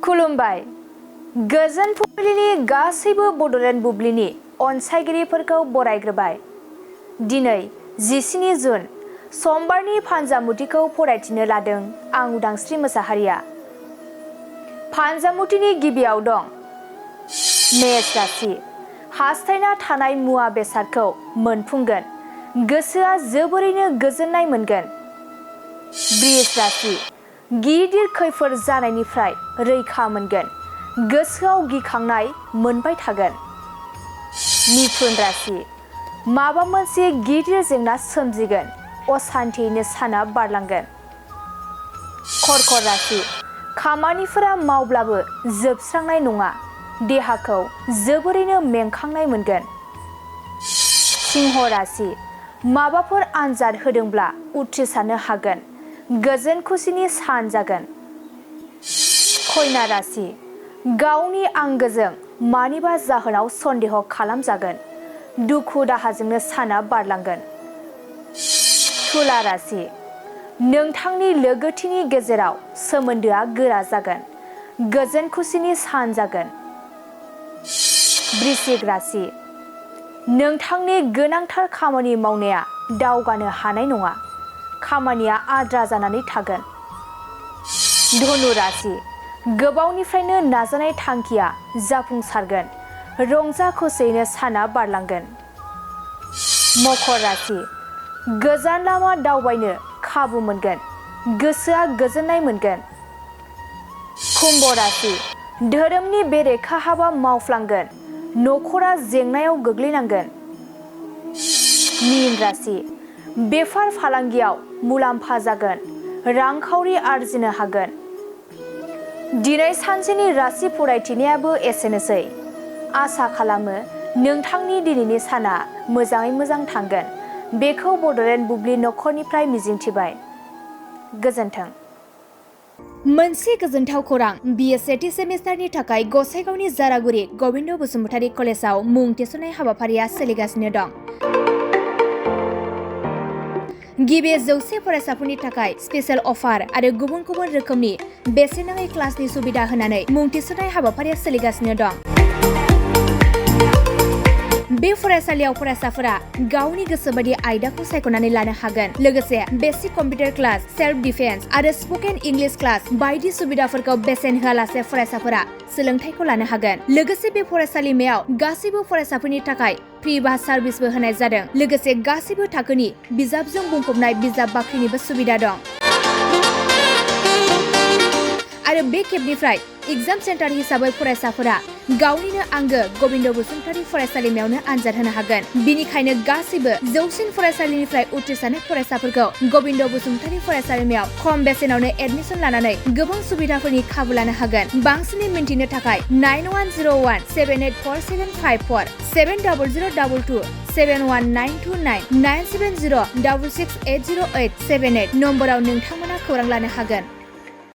खुलुमबाय। गोजोन फुंबिलिनि गासैबो बड'लेण्ड बुब्लिनि अनसायगिरिफोरखौ बरायग्रोबाय। दिनै 17 जुन समबारनि फानजामुथिखौ फरायथिनो लादों आं उदांस्रि मोसाहारिया। फानजामुथिनि गिबियाव दं मेष राशि। हास्थायना थानाय मुवा बेसादखौ मोनफुंगोन, गोसोआ जोबोरैनो गोजोननाय मोनगोन। बृष राशि। गिदिर खैफोद जानायनिफ्राय रैखा मोनगोन, गोसोआव गिखांनाय मोनबाय थागोन। मिथुन राशि। माबा मोनसे गिदिर जेंना सोमजिगोन, असान्थियैनो साना बारलांगोन। कर्कट राशि। खामानिफोरा मावब्लाबो जोबस्रांनाय नङा, देहाखौ जोबोरैनो मेंखांनाय मोनगोन। सिंह राशि। माबाफोर आनजाद होदोंब्ला उथ्रिसारनो हागोन, गोजोन खुसिनि सान जागोन। कन्या राशि। गावनि आंगोजों मानिबा जाहोनाव सन्देह खालामजागोन, दुखु दाहाजोंनो साना बारलांगोन। तुला राशि। नोंथांनि लोगोथिनि गेजेराव सोमोन्दोआ गोरा जागोन, गोजोन खुसिनि सान जागोन। वृश्चिक राशि। नोंथांनि गोनांथार खामानि मावनाया दावगानो हानाय नङा, खामानिया आद्रा जानानै थागोन। धनु राशि। गोबावनिफ्रायनो नाजानाय थांखिया जाफुंसारगोन, रंजा खुसियैनो साना बारलांगोन। मकर राशि। गोजान लामा दावबायनो खाबु मोनगोन, गोसोआ गोजोननाय मोनगोन। कुम्भ राशि। धोरोमनि बेरेखा हाबा मावफ्लांगोन, नखरा जेंनायाव गोग्लैनांगोन। मीन राशि। बेफार फालांगियाव मुलाम्फा जागोन, रांखावरि आरजिनो हागोन। दिनै सानसेनि राशि फरायथिनायाबो एसेनोसै। आसा खालामो नोंथांनि दिनैनि साना मोजाङै मोजां थांगोन, बेखौ बड'लेण्ड बुब्लि नखरनिफ्राय मिजिंथिबाय। गोजोन्थों। मोनसे गोजोनथाव खौरां। BA सेथि सेमिस्टारनि थाखाय गसाइगावनि जारागुरि गबिन्द बसुमतारी कलेजाव मुं थिसननाय हाबाफारिया सोलिगासिनो दं। गिबि 100 फरायसाफोरनि थाखाय स्पेशेल अफार आरो गुबुन गुबुन रोखोमनि बेसेन नाङै क्लासनि सुबिदा होनानै मुं थिसननाय हाबाफारिया सोलिगासिनो दं। बे फरायसालियाव फरायसाफोरा गावनि गोसोबादि आयदाखौ सायख'नानै लानो हागोन। लोगोसे basic computer class, self defence आरो स्पकेन इंलिश क्लास बायदि सुबिदाफोरखौ बेसेन होआलासे फरायसाफोरा सोलोंथाइखौ लानो हागोन। लोगोसे बे फरायसालिमायाव गासैबो फरायसाफोरनि थाखाय फ्रि बास सार्भिसबो होनाय जादों। लोगोसे गासैबो थाखोनि बिजाबजों बुंफबनाय बिजाब बाख्रिनिबो सुबिदा दं। आरो बे खेबनिफ्राय एग्जाम सेन्टार हिसाबै फरायसाफोरा गावनिनो आंगो गबिन्द बसुमतारी फरायसालिमायावनो आनजाद होनो हागोन। बिनिखायनो गासैबो जौसिन फरायसालिनिफ्राय उथ्रिसारनाय फरायसाफोरखौ गबिन्द बसुमतारी फरायसालिमायाव खम बेसेनावनो एडमिसन लानानै गोबां सुबिदाफोरनि खाबु लानो हागोन। बांसिनै मिन्थिनो थाखाय 9101 784754 70022 71929 970 6680878 नम्बराव नोंथांमोना खौरां लानो हागोन।